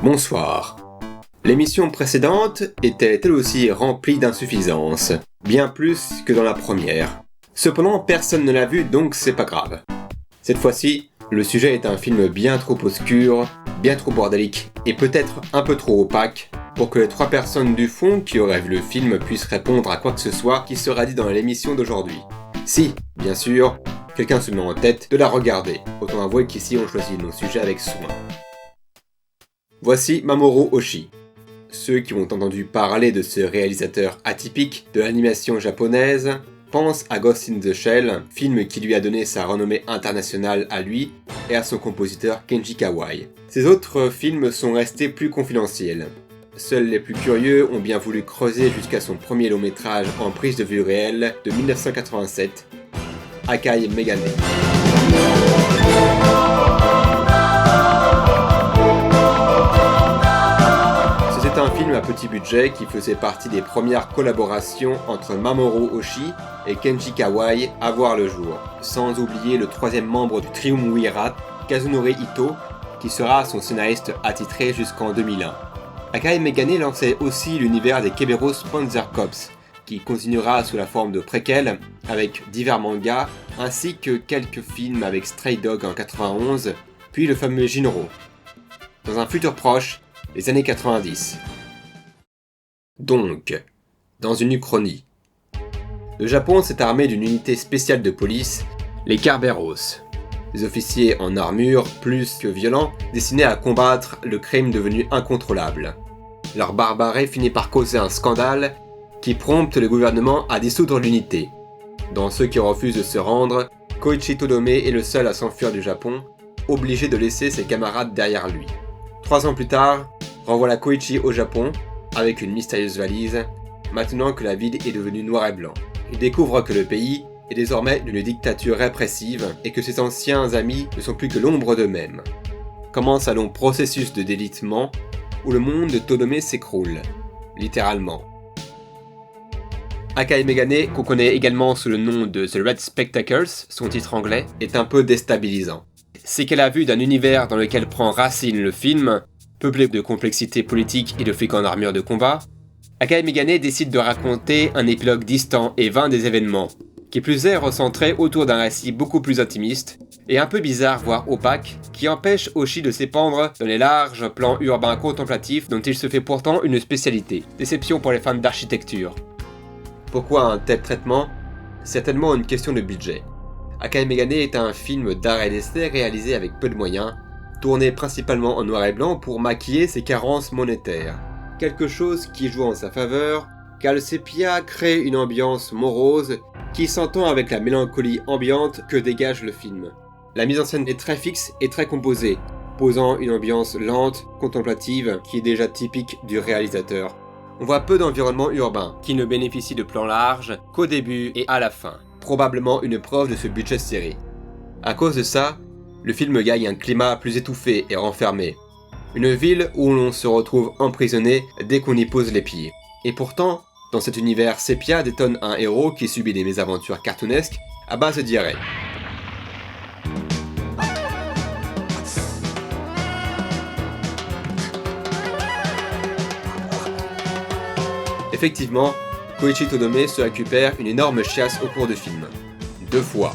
Bonsoir. L'émission précédente était elle aussi remplie d'insuffisances, bien plus que dans la première. Cependant, personne ne l'a vu, donc c'est pas grave. Cette fois-ci, le sujet est un film bien trop obscur, bien trop bordélique et peut-être un peu trop opaque pour que les 3 personnes du fond qui auraient vu le film puissent répondre à quoi que ce soit qui sera dit dans l'émission d'aujourd'hui. Si, bien sûr, quelqu'un se met en tête de la regarder. Autant avouer qu'ici on choisit nos sujets avec soin. Voici Mamoru Oshii. Ceux qui ont entendu parler de ce réalisateur atypique de l'animation japonaise pensent à Ghost in the Shell, film qui lui a donné sa renommée internationale à lui et à son compositeur Kenji Kawai. Ces autres films sont restés plus confidentiels. Seuls les plus curieux ont bien voulu creuser jusqu'à son premier long métrage en prise de vue réelle de 1987, Akai Megane. C'était un film à petit budget qui faisait partie des premières collaborations entre Mamoru Oshii et Kenji Kawai à voir le jour, sans oublier le 3e membre du triumvirat, Kazunori Ito, qui sera son scénariste attitré jusqu'en 2001. Akai Megane lançait aussi l'univers des Keberos Panzer Corps, qui continuera sous la forme de préquel avec divers mangas, ainsi que quelques films avec Stray Dog en 91, puis le fameux Jinro. Dans un futur proche, les années 90. Donc, dans une uchronie. Le Japon s'est armé d'une unité spéciale de police, les Kerberos. Des officiers en armure, plus que violents, destinés à combattre le crime devenu incontrôlable. Leur barbarie finit par causer un scandale qui prompte le gouvernement à dissoudre l'unité. Dans ceux qui refusent de se rendre, Koichi Todome est le seul à s'enfuir du Japon, obligé de laisser ses camarades derrière lui. 3 ans plus tard, renvoie Koichi au Japon, avec une mystérieuse valise, maintenant que la ville est devenue noir et blanc. Il découvre que le pays est désormais d'une dictature répressive et que ses anciens amis ne sont plus que l'ombre d'eux-mêmes. Commence un long processus de délitement où le monde de Todome s'écroule, littéralement. Akai Megane, qu'on connaît également sous le nom de The Red Spectacles, son titre anglais, est un peu déstabilisant. C'est qu'à la vue d'un univers dans lequel prend racine le film, peuplé de complexité politique et de flics en armure de combat, Akai Megane décide de raconter un épilogue distant et vain des événements, qui plus est recentré autour d'un récit beaucoup plus intimiste, et un peu bizarre voire opaque, qui empêche Oshii de s'épandre dans les larges plans urbains contemplatifs dont il se fait pourtant une spécialité. Déception pour les fans d'architecture. Pourquoi un tel traitement ? Certainement une question de budget. Akai Megane est un film d'art et d'essai réalisé avec peu de moyens, tourné principalement en noir et blanc pour maquiller ses carences monétaires. Quelque chose qui joue en sa faveur, car le sépia crée une ambiance morose qui s'entend avec la mélancolie ambiante que dégage le film. La mise en scène est très fixe et très composée, posant une ambiance lente, contemplative, qui est déjà typique du réalisateur. On voit peu d'environnements urbains, qui ne bénéficient de plans larges qu'au début et à la fin. Probablement une preuve de ce budget serré. À cause de ça, le film gagne un climat plus étouffé et renfermé. Une ville où l'on se retrouve emprisonné dès qu'on y pose les pieds. Et pourtant, dans cet univers sépia détonne un héros qui subit des mésaventures cartoonesques à base de diarrhée. Effectivement, Koichi Todome se récupère une énorme chiasse au cours du film. 2 fois.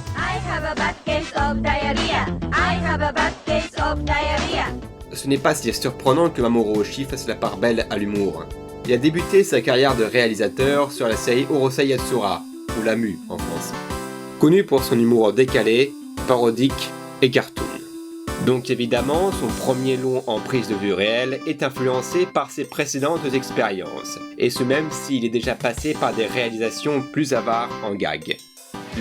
Ce n'est pas si surprenant que Mamoru Oshii fasse la part belle à l'humour. Il a débuté sa carrière de réalisateur sur la série Urusei Yatsura, ou La Mue en France. Connu pour son humour décalé, parodique et cartoon. Donc évidemment, son premier long en prise de vue réelle est influencé par ses précédentes expériences, et ce même s'il est déjà passé par des réalisations plus avares en gag.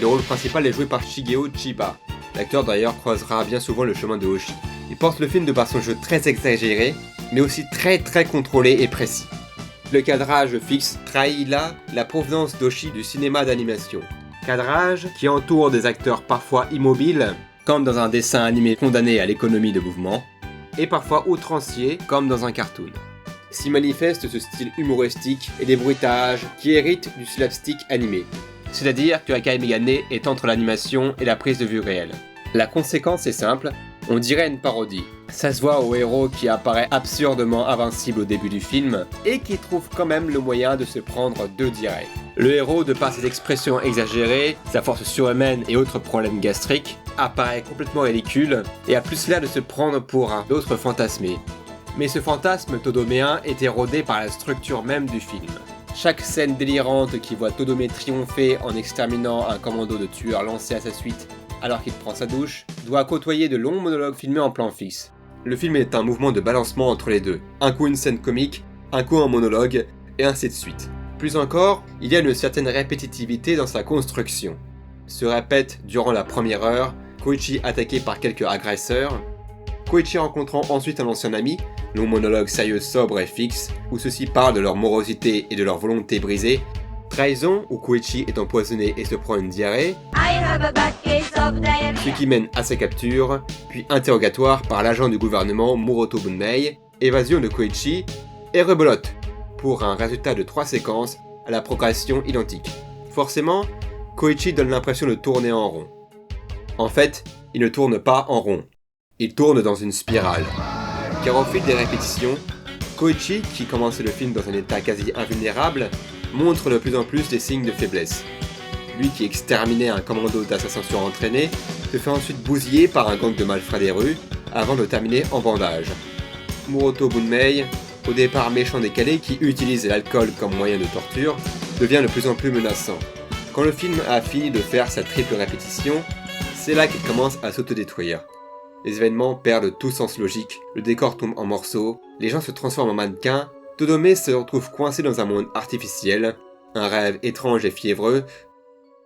Le rôle principal est joué par Shigeo Chiba. L'acteur d'ailleurs croisera bien souvent le chemin de Oshii. Il porte le film de par son jeu très exagéré, mais aussi très contrôlé et précis. Le cadrage fixe trahit là la provenance d'Oshii du cinéma d'animation. Cadrage qui entoure des acteurs parfois immobiles, comme dans un dessin animé condamné à l'économie de mouvement, et parfois outrancier, comme dans un cartoon. S'y manifeste ce style humoristique et des bruitages qui héritent du slapstick animé. C'est-à-dire que Akai Megane est entre l'animation et la prise de vue réelle. La conséquence est simple, on dirait une parodie, Ça se voit au héros qui apparaît absurdement invincible au début du film, et qui trouve quand même le moyen de se prendre 2 diarrhées. Le héros, de par ses expressions exagérées, sa force surhumaine et autres problèmes gastriques, apparaît complètement ridicule, et a plus l'air de se prendre pour un autre fantasmé. Mais ce fantasme todoméen est érodé par la structure même du film. Chaque scène délirante qui voit Todomé triompher en exterminant un commando de tueurs lancé à sa suite alors qu'il prend sa douche, doit côtoyer de longs monologues filmés en plan fixe. Le film est un mouvement de balancement entre les deux, un coup une scène comique, un coup un monologue, et ainsi de suite. Plus encore, il y a une certaine répétitivité dans sa construction. Se répète durant la première heure, Koichi attaqué par quelques agresseurs, Koichi rencontrant ensuite un ancien ami, long monologue sérieux, sobre et fixe, où ceux-ci parlent de leur morosité et de leur volonté brisée, trahison, où Koichi est empoisonné et se prend une diarrhée, ce qui mène à sa capture, puis interrogatoire par l'agent du gouvernement Muroto Bunmei, évasion de Koichi, et rebelote, pour un résultat de 3 séquences à la progression identique. Forcément, Koichi donne l'impression de tourner en rond. En fait, il ne tourne pas en rond, il tourne dans une spirale. Car au fil des répétitions, Koichi, qui commence le film dans un état quasi invulnérable, montre de plus en plus des signes de faiblesse. Lui qui exterminait un commando d'assassins surentraînés, se fait ensuite bousiller par un gang de malfrats des rues, avant de terminer en bandage. Muroto Bunmei, au départ méchant décalé qui utilise l'alcool comme moyen de torture, devient de plus en plus menaçant. Quand le film a fini de faire sa triple répétition, c'est là qu'il commence à s'autodétruire. Les événements perdent tout sens logique, le décor tombe en morceaux, les gens se transforment en mannequins, Todomé se retrouve coincé dans un monde artificiel, un rêve étrange et fiévreux.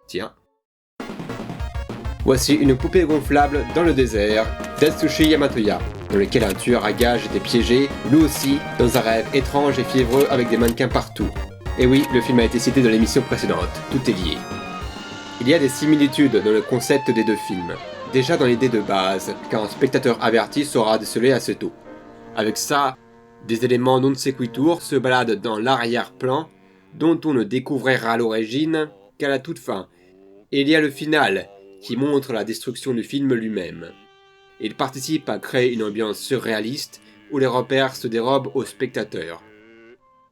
Tiens. Voici une poupée gonflable dans le désert d'Atsushi Yamatoya, dans lequel un tueur à gages était piégé, lui aussi, dans un rêve étrange et fiévreux avec des mannequins partout. Et oui, le film a été cité dans l'émission précédente, tout est lié. Il y a des similitudes dans le concept des deux films, déjà dans l'idée de base, car un spectateur averti saura déceler assez tôt. Avec ça, des éléments non sequitur se baladent dans l'arrière-plan, dont on ne découvrira l'origine qu'à la toute fin. Et il y a le final, qui montre la destruction du film lui-même. Il participe à créer une ambiance surréaliste, où les repères se dérobent aux spectateurs.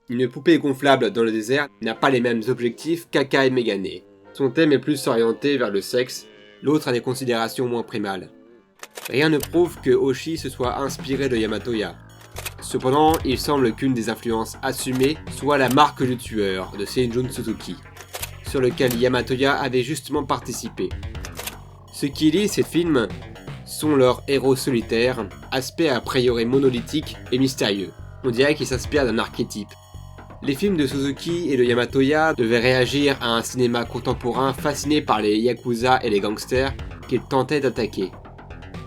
Une poupée gonflable dans le désert n'a pas les mêmes objectifs qu'Akai Megane. Son thème est plus orienté vers le sexe, l'autre a des considérations moins primales. Rien ne prouve que Oshii se soit inspiré de Yamatoya. Cependant, il semble qu'une des influences assumées soit la marque du tueur de Seijun Suzuki, sur lequel Yamatoya avait justement participé. Ce qui lie ces films sont leurs héros solitaires, aspect a priori monolithique et mystérieux. On dirait qu'ils s'inspirent d'un archétype. Les films de Suzuki et de Yamatoya devaient réagir à un cinéma contemporain fasciné par les yakuza et les gangsters qu'ils tentaient d'attaquer.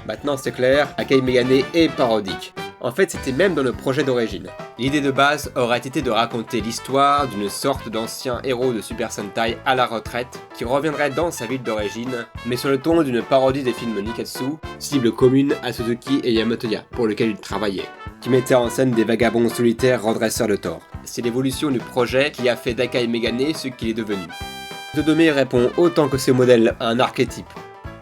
Maintenant c'est clair, Akai Megane est parodique. En fait, c'était même dans le projet d'origine. L'idée de base aurait été de raconter l'histoire d'une sorte d'ancien héros de Super Sentai à la retraite qui reviendrait dans sa ville d'origine, mais sur le ton d'une parodie des films Nikatsu, cible commune à Suzuki et Yamatoya, pour lequel il travaillait, qui mettait en scène des vagabonds solitaires redresseurs de tort. C'est l'évolution du projet qui a fait d'Akai Megane ce qu'il est devenu. Todomé répond autant que ce modèle à un archétype.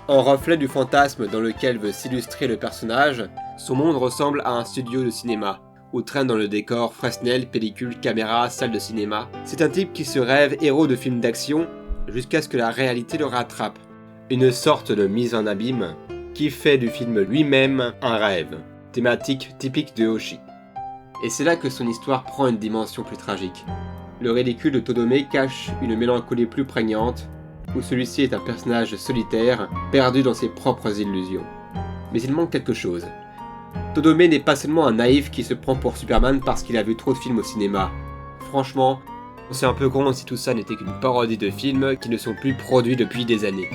En reflet du fantasme dans lequel veut s'illustrer le personnage, son monde ressemble à un studio de cinéma, où traîne dans le décor Fresnel, pellicule, caméra, salle de cinéma. C'est un type qui se rêve héros de films d'action, jusqu'à ce que la réalité le rattrape. Une sorte de mise en abîme, qui fait du film lui-même un rêve, thématique typique de Oshii. Et c'est là que son histoire prend une dimension plus tragique. Le ridicule de Todomé cache une mélancolie plus prégnante, où celui-ci est un personnage solitaire, perdu dans ses propres illusions. Mais il manque quelque chose. Todomé n'est pas seulement un naïf qui se prend pour Superman parce qu'il a vu trop de films au cinéma. Franchement, c'est un peu con si tout ça n'était qu'une parodie de films qui ne sont plus produits depuis des années.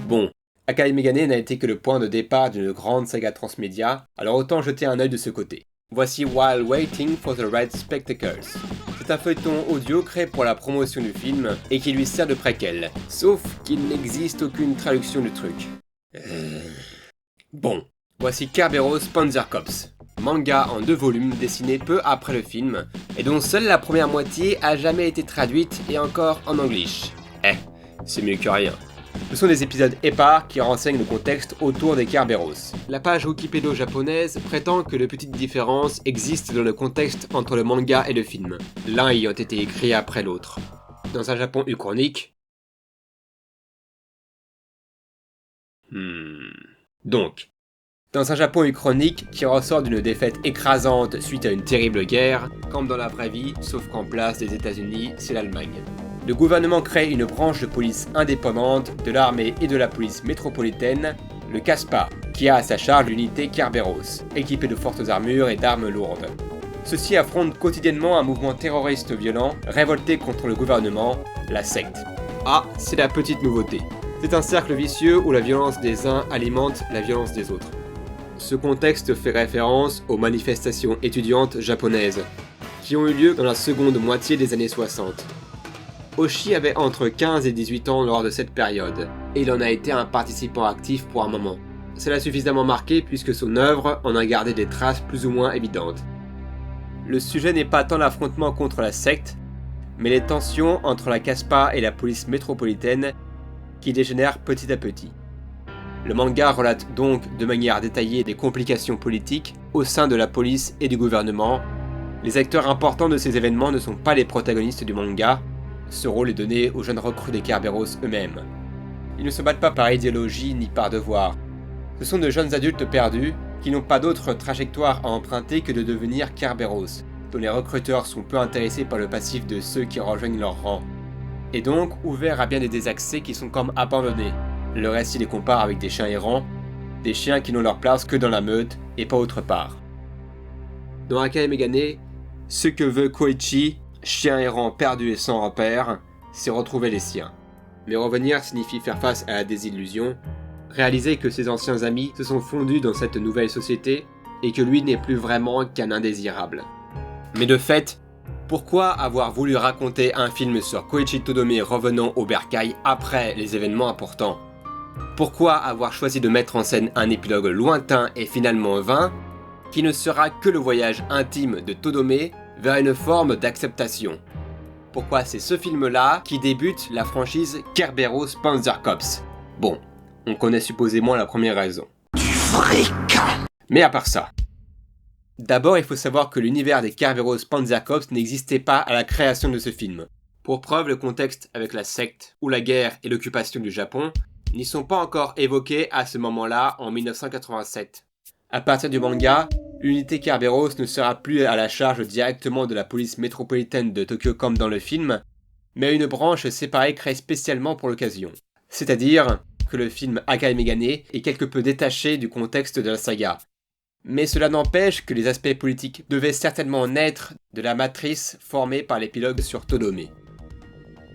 Bon, Akai Megane n'a été que le point de départ d'une grande saga transmédia, alors autant jeter un œil de ce côté. Voici While Waiting for the Red Spectacles. C'est un feuilleton audio créé pour la promotion du film et qui lui sert de préquel, sauf qu'il n'existe aucune traduction du truc. Bon, voici Kerberos Panzer Cops, manga en 2 volumes dessiné peu après le film et dont seule la première moitié a jamais été traduite et encore en anglish. C'est mieux que rien. Ce sont des épisodes épars qui renseignent le contexte autour des Kerberos. La page Wikipédia japonaise prétend que de petites différences existent dans le contexte entre le manga et le film, l'un ayant été écrit après l'autre. Dans un Japon uchronique... Donc, dans un Japon uchronique qui ressort d'une défaite écrasante suite à une terrible guerre, comme dans la vraie vie, sauf qu'en place des États-Unis, c'est l'Allemagne. Le gouvernement crée une branche de police indépendante de l'armée et de la police métropolitaine, le CASPA, qui a à sa charge l'unité Kerberos, équipée de fortes armures et d'armes lourdes. Ceux-ci affrontent quotidiennement un mouvement terroriste violent, révolté contre le gouvernement, la secte. Ah, c'est la petite nouveauté. C'est un cercle vicieux où la violence des uns alimente la violence des autres. Ce contexte fait référence aux manifestations étudiantes japonaises, qui ont eu lieu dans la seconde moitié des années 60. Oshii avait entre 15 et 18 ans lors de cette période, et il en a été un participant actif pour un moment. Cela a suffisamment marqué puisque son œuvre en a gardé des traces plus ou moins évidentes. Le sujet n'est pas tant l'affrontement contre la secte, mais les tensions entre la CASPA et la police métropolitaine qui dégénèrent petit à petit. Le manga relate donc de manière détaillée des complications politiques au sein de la police et du gouvernement. Les acteurs importants de ces événements ne sont pas les protagonistes du manga, ce rôle est donné aux jeunes recrues des Kerberos eux-mêmes. Ils ne se battent pas par idéologie ni par devoir. Ce sont de jeunes adultes perdus qui n'ont pas d'autre trajectoire à emprunter que de devenir Kerberos, dont les recruteurs sont peu intéressés par le passif de ceux qui rejoignent leur rang, et donc ouverts à bien des désaccès qui sont comme abandonnés. Le récit les compare avec des chiens errants, des chiens qui n'ont leur place que dans la meute et pas autre part. Dans Akae Megane, ce que veut Koichi, chien errant perdu et sans repère, c'est retrouver les siens. Mais revenir signifie faire face à la désillusion, réaliser que ses anciens amis se sont fondus dans cette nouvelle société et que lui n'est plus vraiment qu'un indésirable. Mais de fait, pourquoi avoir voulu raconter un film sur Koichi Todome revenant au bercail après les événements importants ? Pourquoi avoir choisi de mettre en scène un épilogue lointain et finalement vain, qui ne sera que le voyage intime de Todome vers une forme d'acceptation? Pourquoi c'est ce film-là qui débute la franchise Kerberos Panzer Corps? Bon, on connaît supposément la première raison. Du fric! Mais à part ça, d'abord il faut savoir que l'univers des Kerberos Panzer Corps n'existait pas à la création de ce film. Pour preuve, le contexte avec la secte ou la guerre et l'occupation du Japon n'y sont pas encore évoqués à ce moment-là en 1987. À partir du manga, l'unité Kerberos ne sera plus à la charge directement de la police métropolitaine de Tokyo comme dans le film, mais une branche séparée créée spécialement pour l'occasion. C'est-à-dire que le film Akae Megane est quelque peu détaché du contexte de la saga. Mais cela n'empêche que les aspects politiques devaient certainement naître de la matrice formée par l'épilogue sur Todome.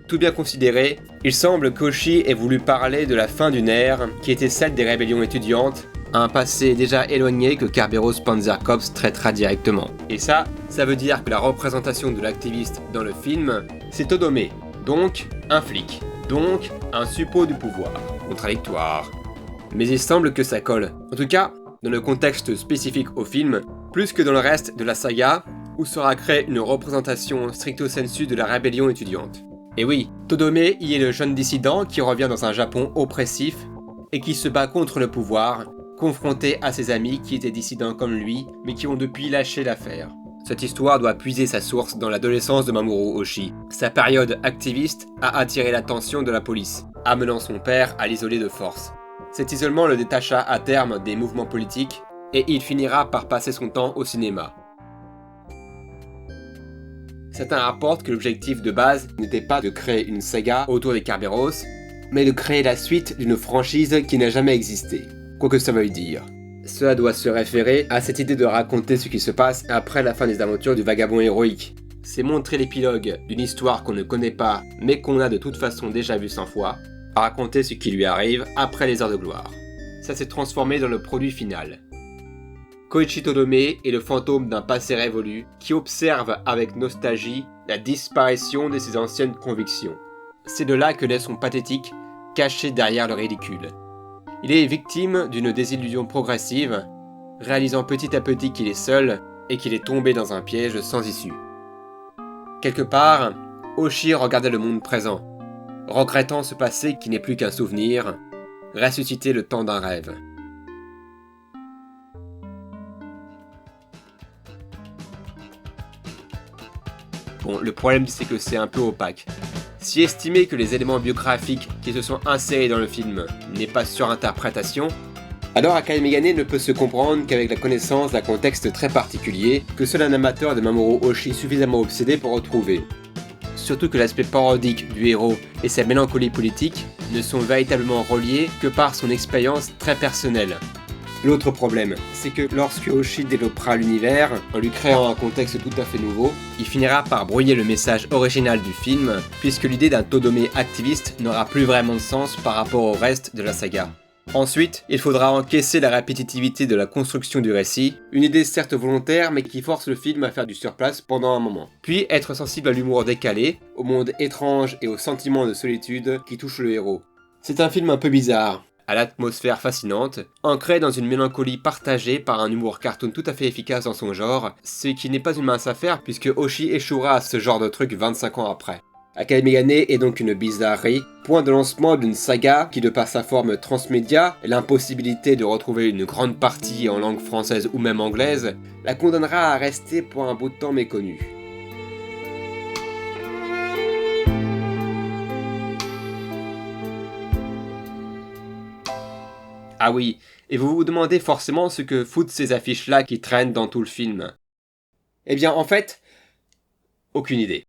Tout bien considéré, il semble qu'Oshii ait voulu parler de la fin d'une ère qui était celle des rébellions étudiantes, un passé déjà éloigné que Kerberos Panzer Corps traitera directement. Et ça veut dire que la représentation de l'activiste dans le film, c'est Todome, donc un flic, donc un suppôt du pouvoir. Contradictoire. Mais il semble que ça colle. En tout cas, dans le contexte spécifique au film, plus que dans le reste de la saga, où sera créée une représentation stricto sensu de la rébellion étudiante. Et oui, Todome y est le jeune dissident qui revient dans un Japon oppressif et qui se bat contre le pouvoir, confronté à ses amis qui étaient dissidents comme lui, mais qui ont depuis lâché l'affaire. Cette histoire doit puiser sa source dans l'adolescence de Mamoru Oshii. Sa période activiste a attiré l'attention de la police, amenant son père à l'isoler de force. Cet isolement le détacha à terme des mouvements politiques, et il finira par passer son temps au cinéma. Certains rapportent que l'objectif de base n'était pas de créer une saga autour des Kerberos, mais de créer la suite d'une franchise qui n'a jamais existé, quoi que ça veuille dire. Cela doit se référer à cette idée de raconter ce qui se passe après la fin des aventures du vagabond héroïque. C'est montrer l'épilogue d'une histoire qu'on ne connaît pas, mais qu'on a de toute façon déjà vue 100 fois, à raconter ce qui lui arrive après les heures de gloire. Ça s'est transformé dans le produit final. Koichi Todome est le fantôme d'un passé révolu qui observe avec nostalgie la disparition de ses anciennes convictions. C'est de là que naît son pathétique, caché derrière le ridicule. Il est victime d'une désillusion progressive, réalisant petit à petit qu'il est seul et qu'il est tombé dans un piège sans issue. Quelque part, Oshii regardait le monde présent, regrettant ce passé qui n'est plus qu'un souvenir, ressusciter le temps d'un rêve. Bon, le problème c'est que c'est un peu opaque. Si estimer que les éléments biographiques qui se sont insérés dans le film n'est pas surinterprétation, alors Akane Megane ne peut se comprendre qu'avec la connaissance d'un contexte très particulier que seul un amateur de Mamoru Oshii suffisamment obsédé peut retrouver. Surtout que l'aspect parodique du héros et sa mélancolie politique ne sont véritablement reliés que par son expérience très personnelle. L'autre problème, c'est que lorsque Oshii développera l'univers, en lui créant un contexte tout à fait nouveau, il finira par brouiller le message original du film, puisque l'idée d'un Todome activiste n'aura plus vraiment de sens par rapport au reste de la saga. Ensuite, il faudra encaisser la répétitivité de la construction du récit, une idée certes volontaire mais qui force le film à faire du surplace pendant un moment. Puis être sensible à l'humour décalé, au monde étrange et au sentiment de solitude qui touche le héros. C'est un film un peu bizarre, à l'atmosphère fascinante, ancré dans une mélancolie partagée par un humour cartoon tout à fait efficace dans son genre, ce qui n'est pas une mince affaire puisque Oshii échouera à ce genre de truc 25 ans après. Akane Megane est donc une bizarrerie, point de lancement d'une saga qui de par sa forme transmédia et l'impossibilité de retrouver une grande partie en langue française ou même anglaise, la condamnera à rester pour un bout de temps méconnue. Ah oui, et vous vous demandez forcément ce que foutent ces affiches-là qui traînent dans tout le film. Eh bien en fait, aucune idée.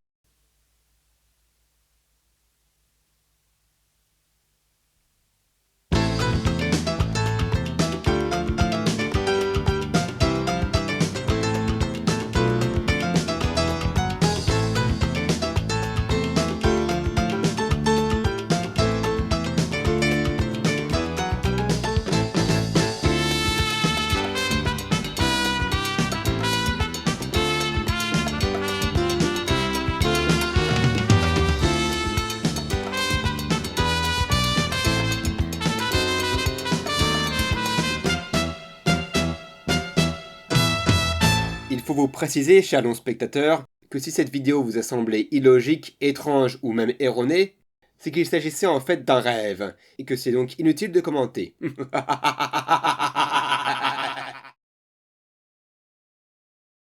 Il faut vous préciser, chers non-spectateurs, que si cette vidéo vous a semblé illogique, étrange ou même erronée, c'est qu'il s'agissait en fait d'un rêve, et que c'est donc inutile de commenter.